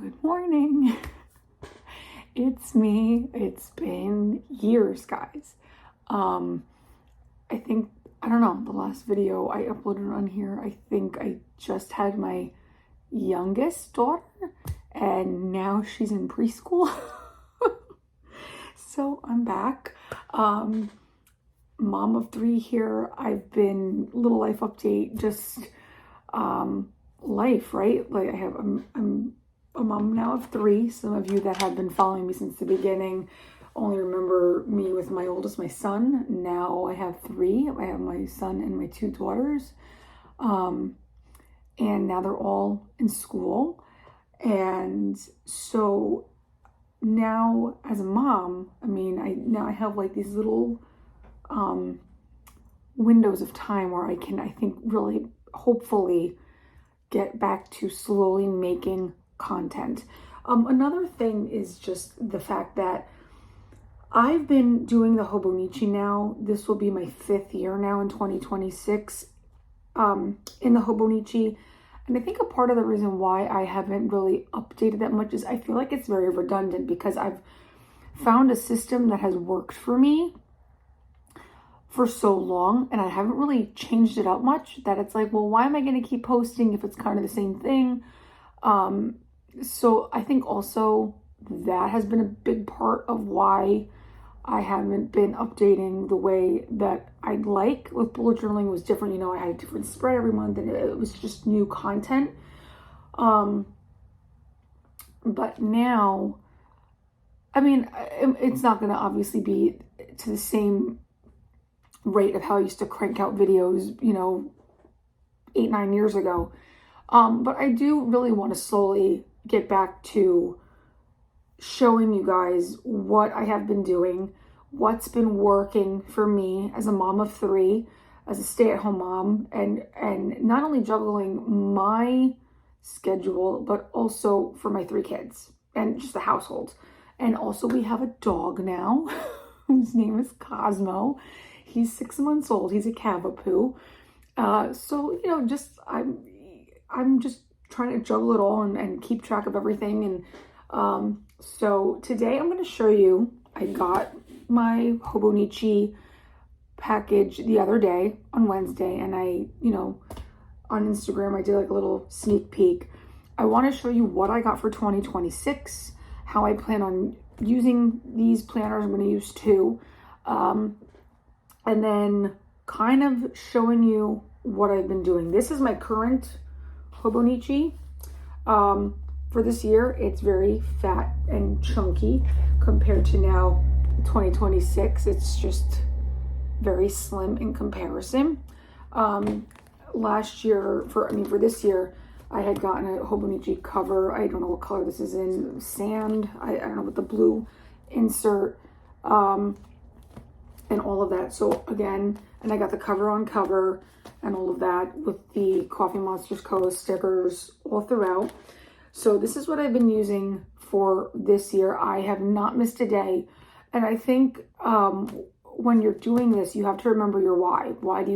Good morning. It's me. It's been years, guys. I don't know, the last video I uploaded on here, I think I just had my youngest daughter and now she's in preschool. So I'm back. Mom of three here. I've been, little life update, just life, right? Like I'm a mom now of three. Some of you that have been following me since the beginning only remember me with my oldest, my son. Now I have three. I have my son and my two daughters. And now they're all in school. And so now as a mom, I have like these little windows of time where I think really hopefully get back to slowly making content. Another thing is just the fact that I've been doing the Hobonichi now. This will be my 5th year now in 2026 in the Hobonichi. And I think a part of the reason why I haven't really updated that much is I feel like it's very redundant because I've found a system that has worked for me for so long and I haven't really changed it out much that it's like, well, why am I going to keep posting if it's kind of the same thing? So I think also that has been a big part of why I haven't been updating the way that I'd like. With bullet journaling, it was different. You know, I had a different spread every month and it was just new content. But now, it's not going to obviously be to the same rate of how I used to crank out videos, 8-9 years ago. But I do really want to slowly get back to showing you guys what I have been doing, what's been working for me as a mom of three, as a stay-at-home mom, and not only juggling my schedule, but also for my 3 kids and just the household. And also we have a dog now whose name is Cosmo. He's 6 months old. He's a Cavapoo. So, I'm just trying to juggle it all and keep track of everything. And so today I'm going to show you, I got my Hobonichi package the other day on Wednesday, and on Instagram, I did like a little sneak peek. I want to show you what I got for 2026, how I plan on using these planners. I'm going to use 2. And then kind of showing you what I've been doing. This is my current Hobonichi. For this year, it's very fat and chunky compared to now 2026. It's just very slim in comparison. Last year, for this year, I had gotten a Hobonichi cover. I don't know what color this is in, sand. I don't know, with the blue insert, and all of that. So again, and I got the cover on cover and all of that with the Coffee Monsters Co. stickers all throughout. So this is what I've been using for this year. I have not missed a day. And I think when you're doing this, you have to remember your why. Why do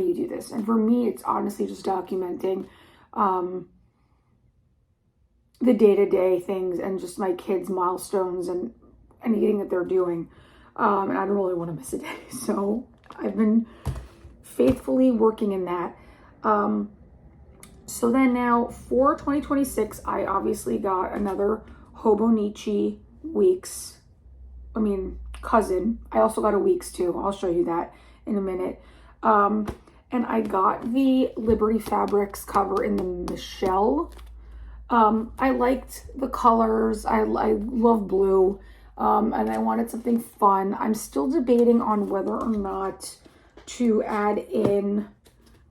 you do this? And for me, it's honestly just documenting the day-to-day things and just my kids' milestones and anything that they're doing. And I don't really want to miss a day. So I've been faithfully working in that. So then now for 2026, I obviously got another Hobonichi Cousin. I also got a Weeks too. I'll show you that in a minute. And I got the Liberty Fabrics cover in the Michelle. I liked the colors. I love blue. And I wanted something fun. I'm still debating on whether or not to add in,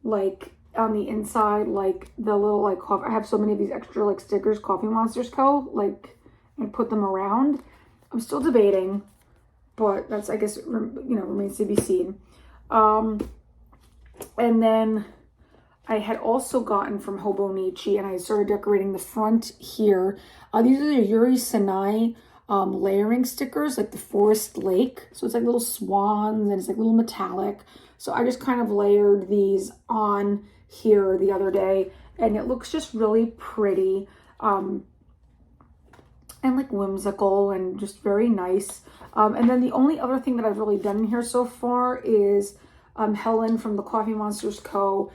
like, on the inside, like, the little, like, coffee. I have so many of these extra, like, stickers, Coffee Monsters Co., like, and put them around. I'm still debating, but that's, I guess, remains to be seen. And then I had also gotten from Hobonichi, and I started decorating the front here. These are the Yuri Sanae layering stickers, like the Forest Lake. So it's like little swans and it's like little metallic. So I just kind of layered these on here the other day and it looks just really pretty. and like whimsical and just very nice. And then the only other thing that I've really done in here so far is Helen from the Coffee Monsters Co.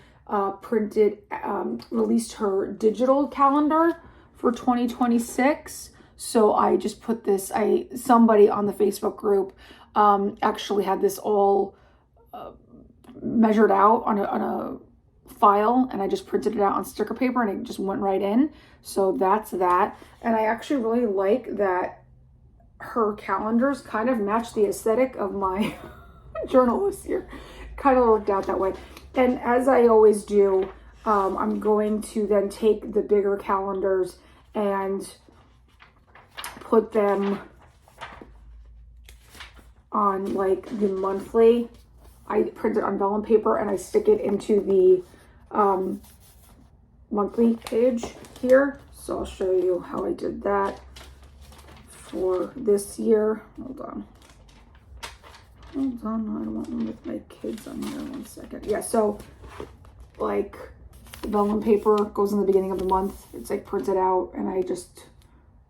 Released her digital calendar for 2026. So I just put this, somebody on the Facebook group actually had this all measured out on a file, and I just printed it out on sticker paper and it just went right in. So that's that. And I actually really like that her calendars kind of match the aesthetic of my journal this year. Kind of worked out that way. And as I always do, I'm going to then take the bigger calendars and put them on like the monthly. I print it on vellum paper and I stick it into the monthly page here. So I'll show you how I did that for this year. Hold on, I don't want one with my kids on here. 1 second. Yeah, so like the vellum paper goes in the beginning of the month. It's like printed out and I just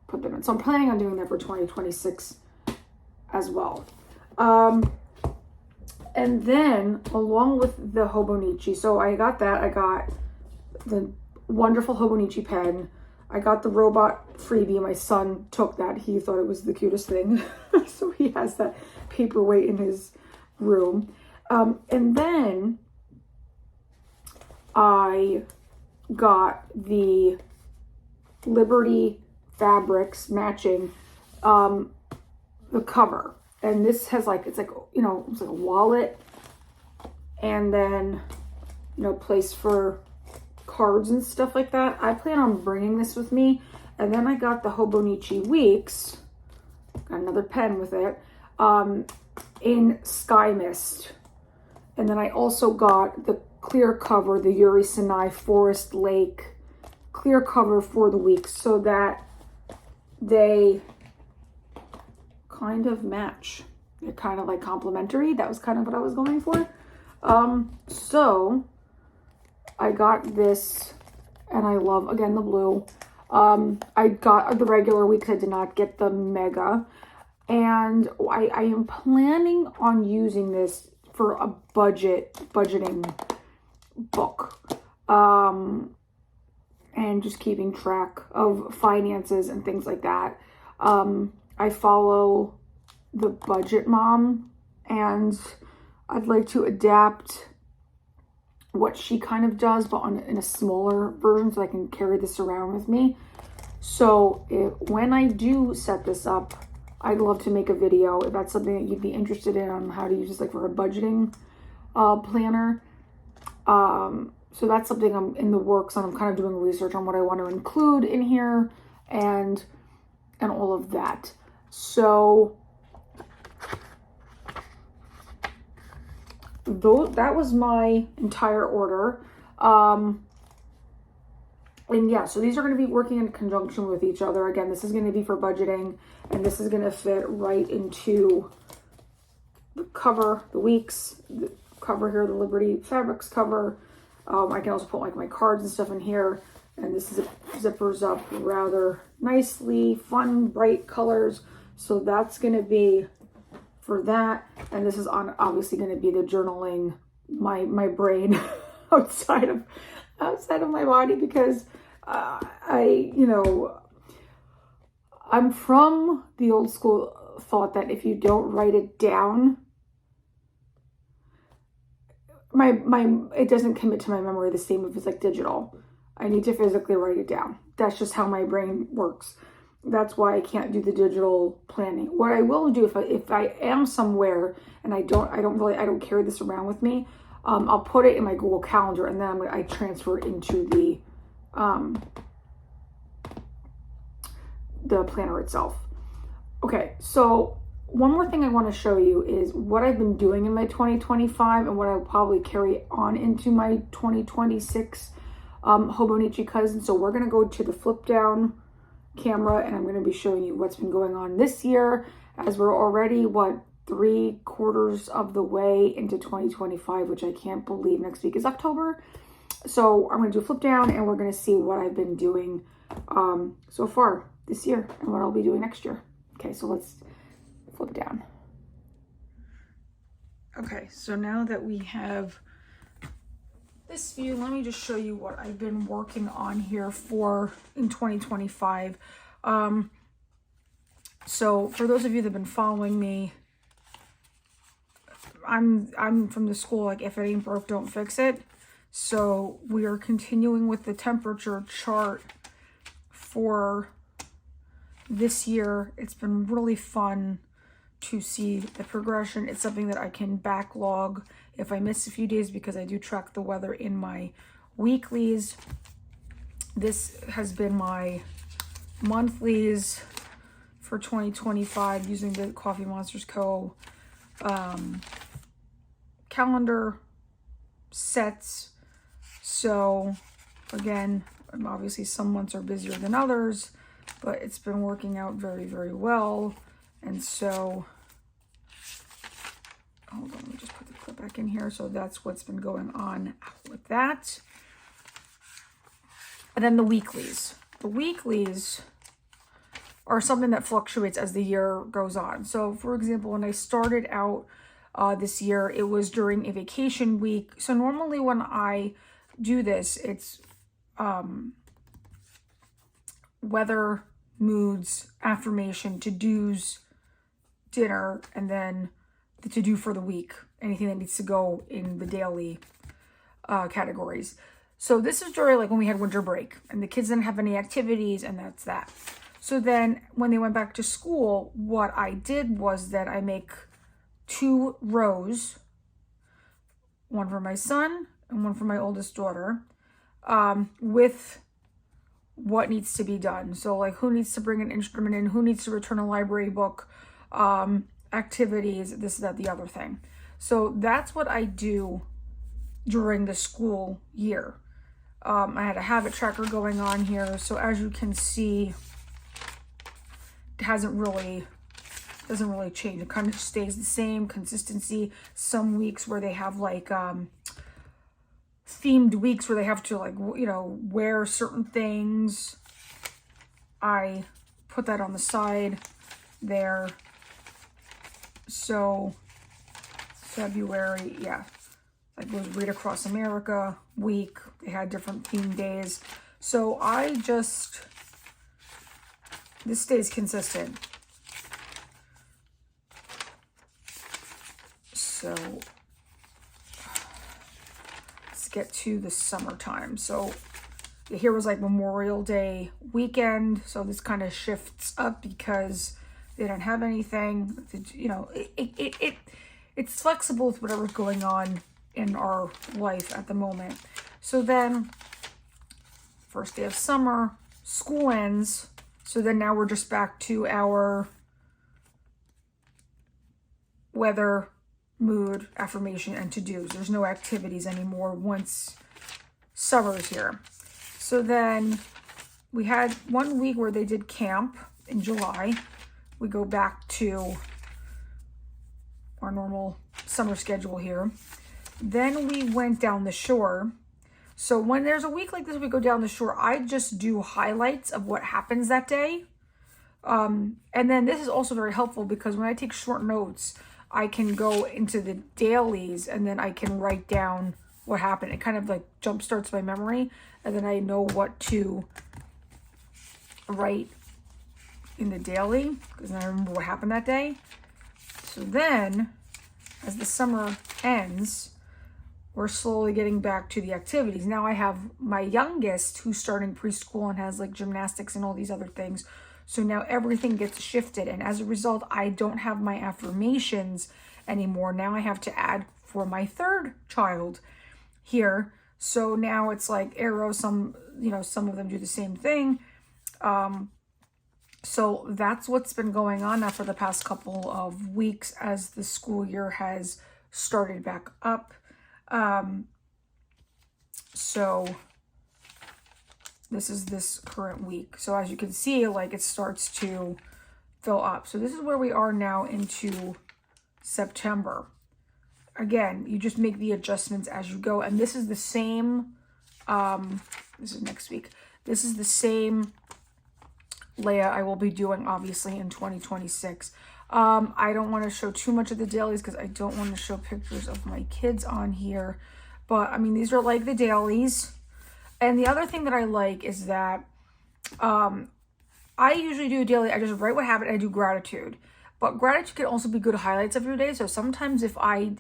put them in. So I'm planning on doing that for 2026 as well. And then along with the Hobonichi, so I got that. I got the wonderful Hobonichi pen. I got the robot freebie. My son took that. He thought it was the cutest thing. So he has that paperweight in his room. And then I got the Liberty Fabrics matching the cover. And this has like, it's like, you know, it's like a wallet and then, you know, place for cards and stuff like that. I plan on bringing this with me. And then I got the Hobonichi Weeks, got another pen with it, in Sky Mist. And then I also got the clear cover, the Yuri Sanae Forest Lake clear cover for the weeks so that they kind of match. They're kind of like complementary. That was kind of what I was going for. So I got this and I love, again, the blue. I got the regular weeks. I did not get the mega. And I am planning on using this for a budgeting book. And just keeping track of finances and things like that. I follow the Budget Mom and I'd like to adapt what she kind of does, but in a smaller version so I can carry this around with me. So when I do set this up, I'd love to make a video if that's something that you'd be interested in on how to use this like for a budgeting planner. So that's something I'm in the works on. I'm kind of doing research on what I want to include in here and all of that. So that was my entire order. And yeah, so these are going to be working in conjunction with each other. Again, this is going to be for budgeting and this is going to fit right into the cover, the weeks, the cover here, the Liberty Fabrics cover. I can also put like my cards and stuff in here. And this zippers up rather nicely, fun, bright colors. So that's going to be for that. And this is obviously going to be the journaling, my brain outside of my body, because I'm from the old school thought that if you don't write it down, it doesn't commit to my memory the same if it's like digital. I need to physically write it down. That's just how my brain works. That's why I can't do the digital planning. What I will do if I am somewhere and I don't carry this around with me, I'll put it in my Google Calendar and then I transfer it into the planner itself. Okay, so one more thing I want to show you is what I've been doing in my 2025 and what I'll probably carry on into my 2026 Hobonichi Cousin. So we're going to go to the flip down camera and I'm going to be showing you what's been going on this year, as we're already 3/4 of the way into 2025, which I can't believe next week is October. So I'm going to do a flip down and we're going to see what I've been doing so far this year and what I'll be doing next year. Okay, so let's flip down. Okay, so now that we have this view, let me just show you what I've been working on here for in 2025. So for those of you that have been following me, I'm from the school, like, if it ain't broke, don't fix it. So we are continuing with the temperature chart for this year. It's been really fun to see the progression. It's something that I can backlog if I miss a few days, because I do track the weather in my weeklies. This has been my monthlies for 2025 using the Coffee Monsters Co. calendar sets. So again, obviously some months are busier than others, but it's been working out very, very well. And so, hold on, let me just put the clip back in here. So that's what's been going on with that. And then the weeklies. The weeklies are something that fluctuates as the year goes on. So for example, when I started out this year, it was during a vacation week. So normally when I do this, it's weather, moods, affirmation, to-dos, dinner, and then the to-do for the week, anything that needs to go in the daily categories. So this is during, like, when we had winter break and the kids didn't have any activities, and that's that. So then when they went back to school, what I did was that I make 2 rows, one for my son and one for my oldest daughter, with what needs to be done. So like, who needs to bring an instrument in, who needs to return a library book, activities, this, that, the other thing. So that's what I do during the school year. I had a habit tracker going on here. So as you can see, it doesn't really change. It kind of stays the same consistency. Some weeks where they have like themed weeks where they have to, like, you know, wear certain things, I put that on the side there. So February, yeah, like was Read Across America week. They had different themed days. So this stays consistent. So let's get to the summertime. So here was like Memorial Day weekend. So this kind of shifts up because they don't have anything. You know, it's flexible with whatever's going on in our life at the moment. So then first day of summer, school ends. So then now we're just back to our weather, mood, affirmation, and to-dos. There's no activities anymore once summer's here. So then we had 1 week where they did camp in July. We go back to our normal summer schedule here. Then we went down the shore. So when there's a week like this, we go down the shore, I just do highlights of what happens that day. And then this is also very helpful because when I take short notes, I can go into the dailies and then I can write down what happened. It kind of like jumpstarts my memory, and then I know what to write in the daily because I remember what happened that day. So then as the summer ends, we're slowly getting back to the activities. Now I have my youngest who's starting preschool and has like gymnastics and all these other things. So now everything gets shifted. And as a result, I don't have my affirmations anymore. Now I have to add for my third child here. So now it's like arrows, some of them do the same thing. So that's what's been going on now for the past couple of weeks as the school year has started back up. So this is this current week. So as you can see, like, it starts to fill up. So this is where we are now into September. Again, you just make the adjustments as you go. And this is the same, this is next week. This is the same Leia I will be doing obviously in 2026. I don't want to show too much of the dailies because I don't want to show pictures of my kids on here. But I mean, these are like the dailies. And the other thing that I like is that I usually do a daily. I just write what happened and I do gratitude. But gratitude can also be good highlights of your day. So sometimes if I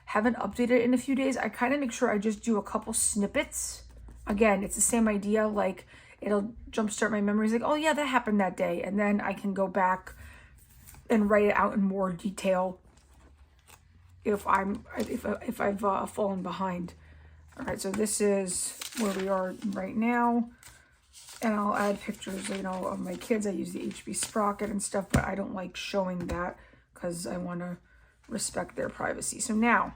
haven't updated in a few days, I kind of make sure I just do a couple snippets. Again, it's the same idea. Like, it'll jumpstart my memories. Like, oh yeah, that happened that day. And then I can go back and write it out in more detail if I've fallen behind. All right, so this is where we are right now. And I'll add pictures, you know, of my kids. I use the HB sprocket and stuff, but I don't like showing that because I want to respect their privacy. So now,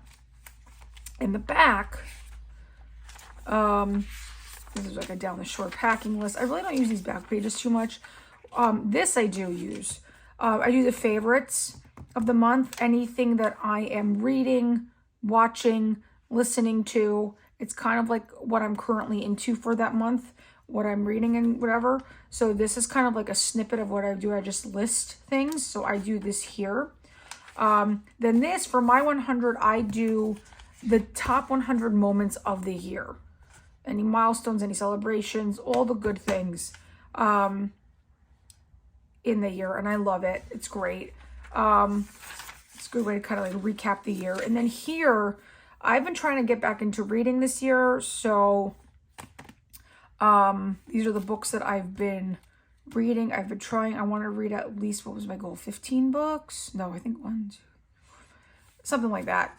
in the back, this is like a down the shore packing list. I really don't use these back pages too much. This I do use. I do the favorites of the month. Anything that I am reading, watching, listening to. It's kind of like what I'm currently into for that month, what I'm reading and whatever. So this is kind of like a snippet of what I do. I just list things. So I do this here. Then this, for my 100, I do the top 100 moments of the year. Any milestones, any celebrations, all the good things in the year. And I love it. It's great. It's a good way to kind of like recap the year. And then here, I've been trying to get back into reading this year. So these are the books that I've been reading. I've been trying. I want to read at least, what was my goal? 15 books? No, I think 1, 2, something like that.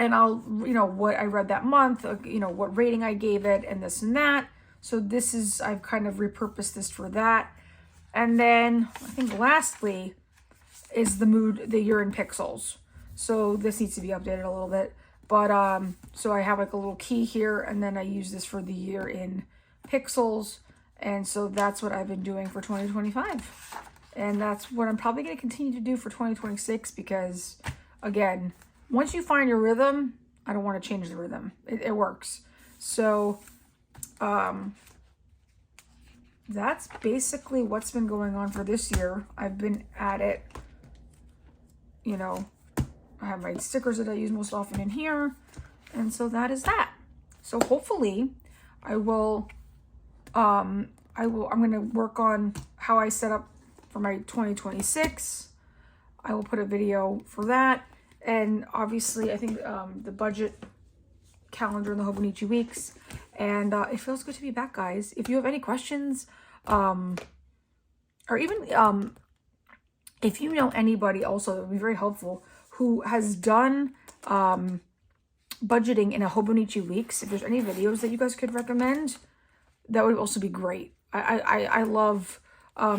And I'll, you know, what I read that month, you know, what rating I gave it and this and that. So this is, I've kind of repurposed this for that. And then I think lastly is the year in pixels. So this needs to be updated a little bit. But, so I have like a little key here, and then I use this for the year in pixels. And so that's what I've been doing for 2025. And that's what I'm probably going to continue to do for 2026 because, again, once you find your rhythm, I don't want to change the rhythm. It works. So, that's basically what's been going on for this year. I've been at it, you know, I have my stickers that I use most often in here. And so that is that. So hopefully I'm going to work on how I set up for my 2026. I will put a video for that. And obviously I think the budget calendar in the Hobonichi weeks. And it feels good to be back, guys. If you have any questions, or even if you know anybody also, it would be very helpful, who has done budgeting in a Hobonichi weeks. If there's any videos that you guys could recommend, that would also be great. I love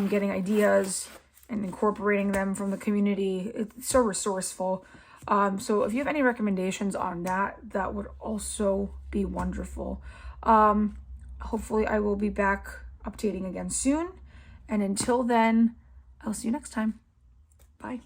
getting ideas and incorporating them from the community. It's so resourceful. So if you have any recommendations on that, that would also be wonderful. Hopefully I will be back updating again soon. And until then, I'll see you next time. Bye.